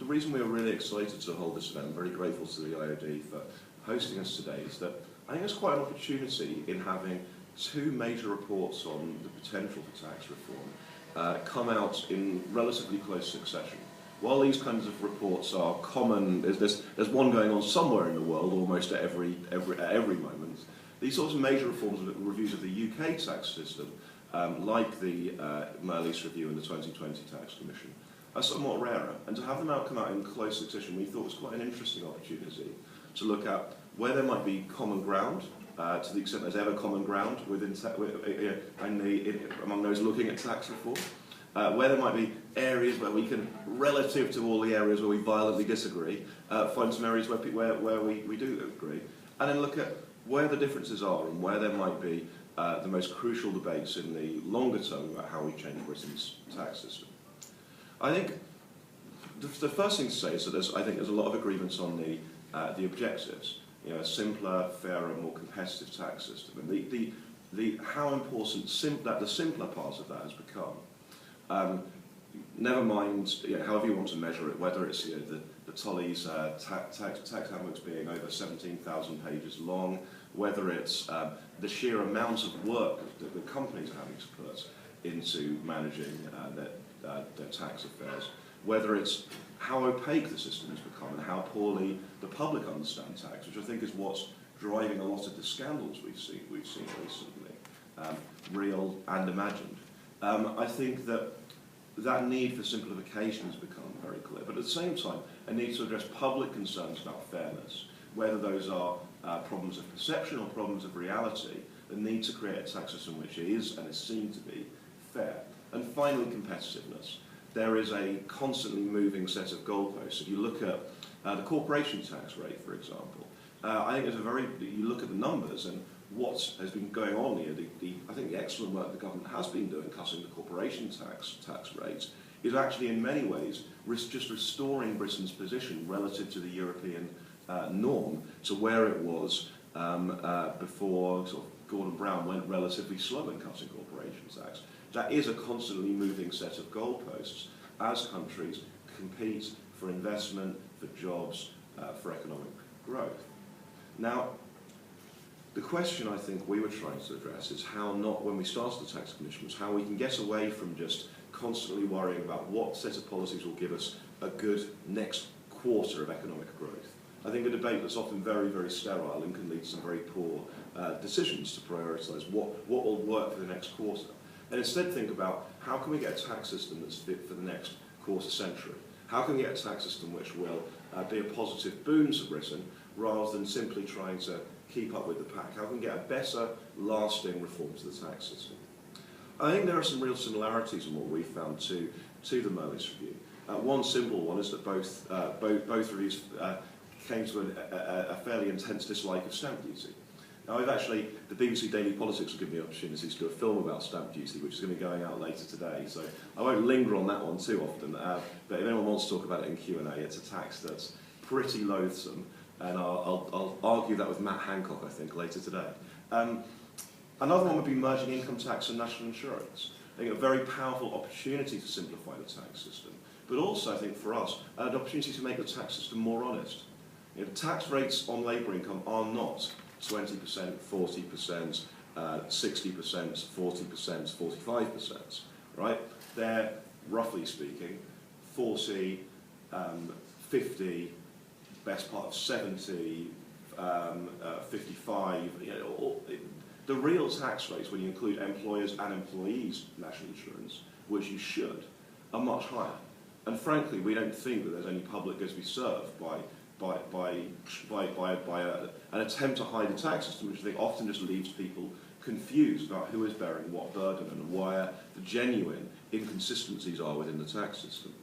reason we were really excited to hold this event, I'm very grateful to the IoD for hosting us today, is that I think there's quite an opportunity in having two major reports on the potential for tax reform come out in relatively close succession. While these kinds of reports are common, there's one going on somewhere in the world almost at every moment. These sorts of major reforms, reviews of the UK tax system, like the Merlease Review and the 2020 Tax Commission, are somewhat rarer. And to have them come out in close succession, we thought was quite an interesting opportunity to look at where there might be common ground, to the extent there's ever common ground among those looking at tax reform, where there might be areas where we can, relative to all the areas where we violently disagree, find some areas where we do agree, and then look at where the differences are and where there might be the most crucial debates in the longer term about how we change Britain's tax system. I think the first thing to say is that I think there's a lot of agreements on the objectives. You know, a simpler, fairer, more competitive tax system, and how important the simpler part of that has become. Never mind, however you want to measure it, whether it's the Tolley's tax handbooks being over 17,000 pages long, whether it's the sheer amount of work that the companies are having to put into managing their tax affairs, whether it's how opaque the system has become and how poorly the public understand tax, which I think is what's driving a lot of the scandals we've seen recently, real and imagined. I think that need for simplification has become very clear, but at the same time, a need to address public concerns about fairness, whether those are problems of perception or problems of reality, the need to create a tax system which is and is seen to be fair. And finally, competitiveness. There is a constantly moving set of goalposts. If you look at the corporation tax rate, for example, I think you look at the numbers and what has been going on here, I think the excellent work the government has been doing cutting the corporation tax rates is actually in many ways just restoring Britain's position relative to the European norm to where it was before sort of Gordon Brown went relatively slow in cutting corporation tax. That is a constantly moving set of goalposts as countries compete for investment, for jobs, for economic growth. Now, the question I think we were trying to address is how, not when we started the Tax Commission, was how we can get away from just constantly worrying about what set of policies will give us a good next quarter of economic growth. I think a debate that's often very, very sterile and can lead to some very poor decisions to prioritise what will work for the next quarter. And instead think about how can we get a tax system that's fit for the next quarter century? How can we get a tax system which will be a positive boon to Britain rather than simply trying to keep up with the pack? How can we get a better, lasting reform to the tax system? I think there are some real similarities in what we found to the Merlease Review. One simple one is that both reviews came to a fairly intense dislike of stamp duty. Now, the BBC Daily Politics will give me opportunities to do a film about stamp duty, which is going to be going out later today, so I won't linger on that one too often, but if anyone wants to talk about it in Q&A, it's a tax that's pretty loathsome, and I'll argue that with Matt Hancock, I think, later today. Another one would be merging income tax and national insurance. I think a very powerful opportunity to simplify the tax system, but also, I think, for us, an opportunity to make the tax system more honest. The tax rates on labour income are not 20%, 40%, 60%, 40%, 45%, right? They're, roughly speaking, 40, 50, best part of 70, 55, the real tax rates, when you include employers and employees' national insurance, which you should, are much higher. And frankly, we don't think that there's any public going to be served by an attempt to hide the tax system, which I think often just leaves people confused about who is bearing what burden and where the genuine inconsistencies are within the tax system.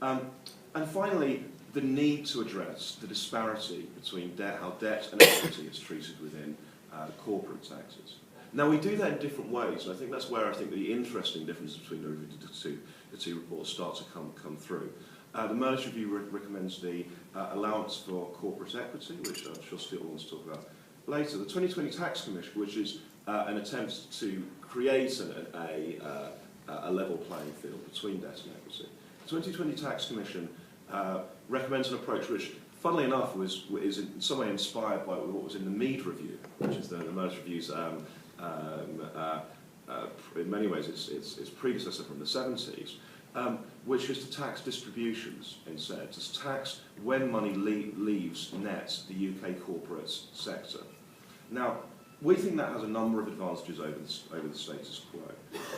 And finally, the need to address the disparity between how debt and equity is treated within corporate taxes. Now, we do that in different ways, and I think that's where I think the interesting differences between the two reports start to come through. The Merlease Review recommends the allowance for corporate equity, which I'm sure Stuart wants to talk about later. The 2020 Tax Commission, which is an attempt to create a level playing field between debt and equity. The 2020 Tax Commission recommends an approach which, funnily enough, is in some way inspired by what was in the Mead Review, which is the most review's, in many ways, its predecessor from the 70s, which is to tax distributions instead, to tax when money leaves net the UK corporate sector. Now, we think that has a number of advantages over the status quo.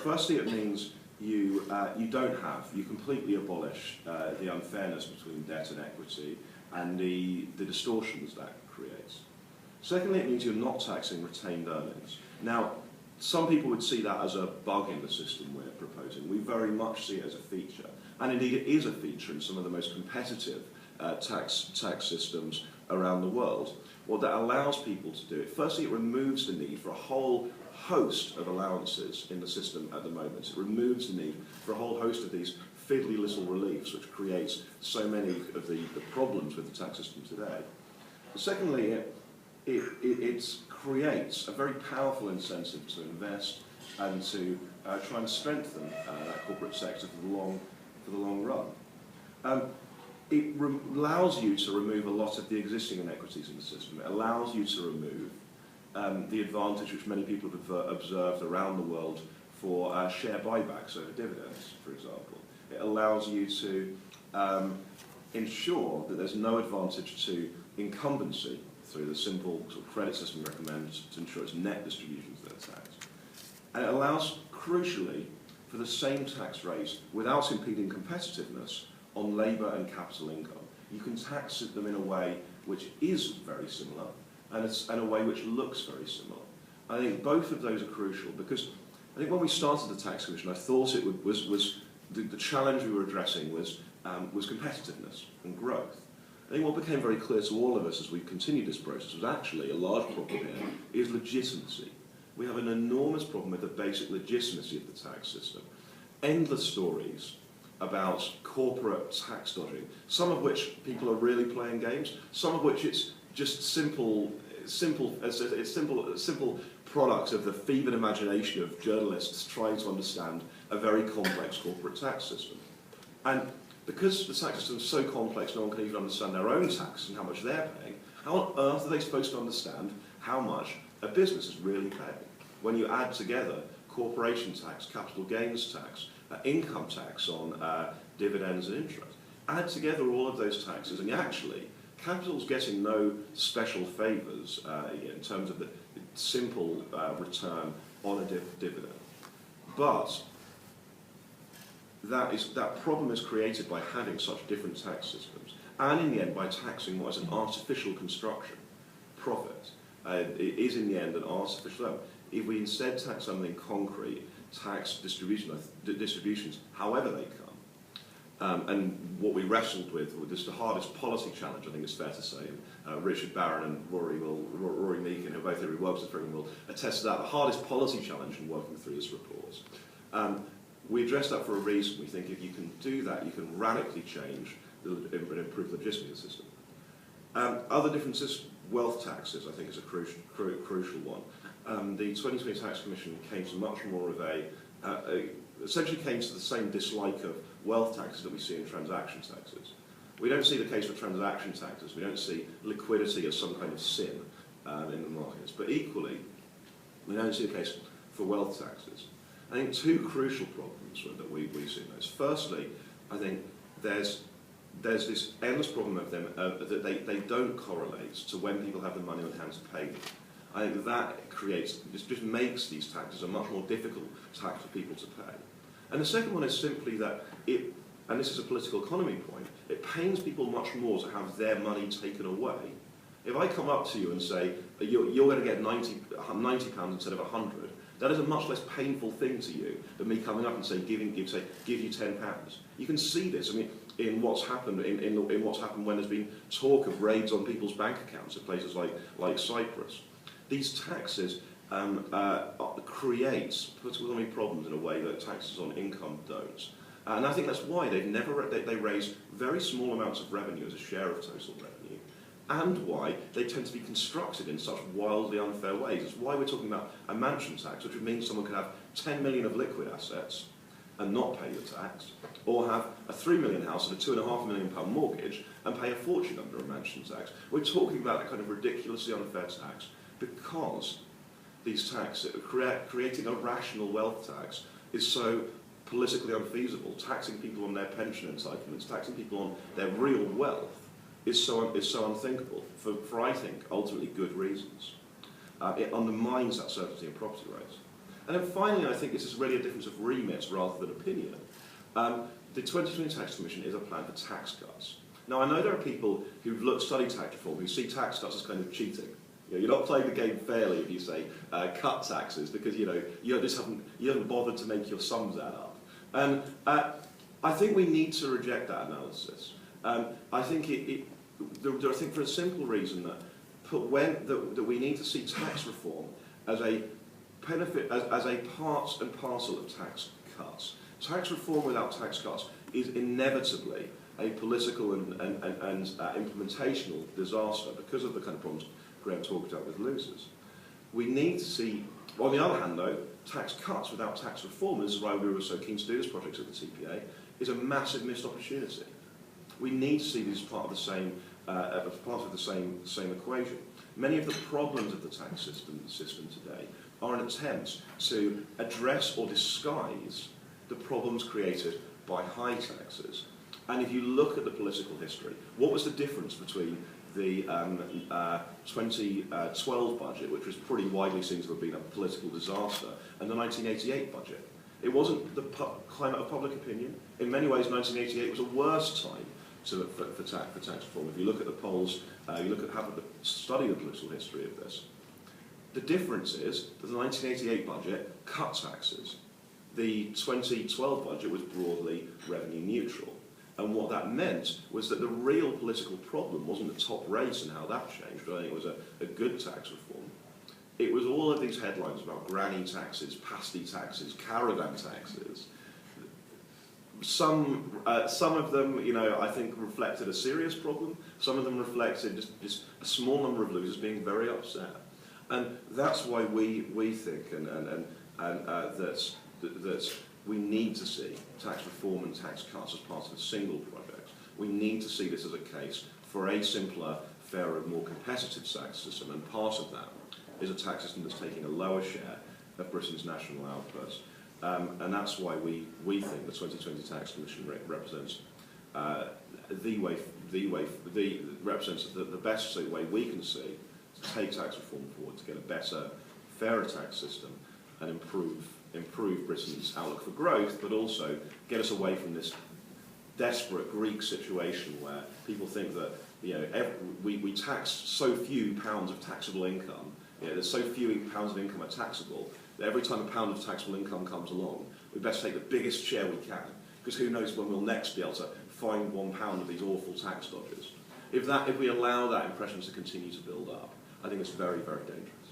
Firstly, it means you completely abolish the unfairness between debt and equity and the distortions that creates. Secondly, it means you're not taxing retained earnings. Now, some people would see that as a bug in the system we're proposing. We very much see it as a feature. And indeed, it is a feature in some of the most competitive tax systems around the world. What that allows people to do, firstly, it removes the need for a whole host of allowances in the system at the moment. It removes the need for a whole host of these fiddly little reliefs, which creates so many of the problems with the tax system today. Secondly, it creates a very powerful incentive to invest and to try and strengthen that corporate sector for the long run. It allows you to remove a lot of the existing inequities in the system. It allows you to remove the advantage which many people have observed around the world for share buybacks over dividends, for example. It allows you to ensure that there's no advantage to incumbency through the simple sort of credit system recommends to ensure it's net distributions that are taxed. And it allows, crucially, for the same tax rate without impeding competitiveness on labour and capital income. You can tax them in a way which is very similar and a way which looks very similar. I think both of those are crucial because I think when we started the Tax Commission, I thought it was the challenge we were addressing was competitiveness and growth. I think what became very clear to all of us as we continued this process was actually a large problem here is legitimacy. We have an enormous problem with the basic legitimacy of the tax system. Endless stories about corporate tax dodging, some of which people are really playing games, some of which it's just simple products of the fevered imagination of journalists trying to understand a very complex corporate tax system. And because the tax system is so complex, no one can even understand their own tax and how much they're paying, how on earth are they supposed to understand how much a business is really paying? When you add together corporation tax, capital gains tax, income tax on dividends and interest, add together all of those taxes, and actually, capital's getting no special favours in terms of the simple return on a dividend. But that problem is created by having such different tax systems, and in the end by taxing what is an artificial construction, profit. It is in the end an artificial. If we instead tax something concrete, tax distributions, however they come, and what we wrestled with this the hardest policy challenge, I think it's fair to say, and Richard Barron and Rory Meakin, who both here who works at Brigham, will attest to that, the hardest policy challenge in working through this report. We address that for a reason. We think if you can do that, you can radically change and improve the legitimacy of the system. Other differences, wealth taxes, I think, is a crucial one. The 2020 Tax Commission came to much more of essentially came to the same dislike of wealth taxes that we see in transaction taxes. We don't see the case for transaction taxes. We don't see liquidity as some kind of sin in the markets. But equally, we don't see the case for wealth taxes. I think two crucial problems that we see in those. Firstly, I think there's this endless problem of them that they don't correlate to when people have the money on hand to pay them. I think that just makes these taxes a much more difficult tax for people to pay. And the second one is simply that and this is a political economy point, it pains people much more to have their money taken away. If I come up to you and say, you're going to get £90 instead of 100, that is a much less painful thing to you than me coming up and say, give you £10. You can see this. I mean, in what's happened in what's happened when there's been talk of raids on people's bank accounts in places like Cyprus. These taxes create political economy problems in a way that taxes on income don't. And I think that's why they raise very small amounts of revenue as a share of total revenue, and why they tend to be constructed in such wildly unfair ways. It's why we're talking about a mansion tax, which would mean someone could have 10 million of liquid assets, and not pay your tax, or have a £3 million house and a £2.5 million mortgage and pay a fortune under a mansion tax. We're talking about a kind of ridiculously unfair tax because these taxes, creating a rational wealth tax is so politically unfeasible. Taxing people on their pension entitlements, taxing people on their real wealth is so unthinkable for I think, ultimately good reasons. It undermines that certainty in property rights. And then finally, I think this is really a difference of remit rather than opinion. The 2020 Tax Commission is a plan for tax cuts. Now, I know there are people who've studied tax reform who see tax cuts as kind of cheating. You're not playing the game fairly if you say cut taxes because you haven't bothered to make your sums add up. And I think we need to reject that analysis. I think I think for a simple reason that we need to see tax reform as a benefit, as a part and parcel of tax cuts. Tax reform without tax cuts is inevitably a political and implementational disaster because of the kind of problems Graham talked about with losers. We need to see, on the other hand though, tax cuts without tax reform, this is why we were so keen to do this project at the TPA, is a massive missed opportunity. We need to see this as part of the same equation. Many of the problems of the tax system today are an attempt to address or disguise the problems created by high taxes. And if you look at the political history, what was the difference between the 2012 budget, which was pretty widely seen to have been a political disaster, and the 1988 budget? It wasn't the climate of public opinion. In many ways, 1988 was a worse time for tax reform. If you look at the polls, you look at study the political history of this. The difference is that the 1988 budget cut taxes. The 2012 budget was broadly revenue neutral. And what that meant was that the real political problem wasn't the top race and how that changed, but I think it was a good tax reform. It was all of these headlines about granny taxes, pasty taxes, caravan taxes. Some of them, I think reflected a serious problem. Some of them reflected just a small number of losers being very upset. And that's why we think that we need to see tax reform and tax cuts as part of a single project. We need to see this as a case for a simpler, fairer, more competitive tax system, and part of that is a tax system that's taking a lower share of Britain's national output. And that's why we think the 2020 Tax Commission represents the best way we can see to take tax reform forward, to get a better, fairer tax system and improve Britain's outlook for growth, but also get us away from this desperate Greek situation where people think that we tax so few pounds of taxable income. There's so few pounds of income are taxable that every time a pound of taxable income comes along, we best take the biggest share we can, because who knows when we'll next be able to find £1 of these awful tax dodgers. If we allow that impression to continue to build up, I think it's very, very dangerous.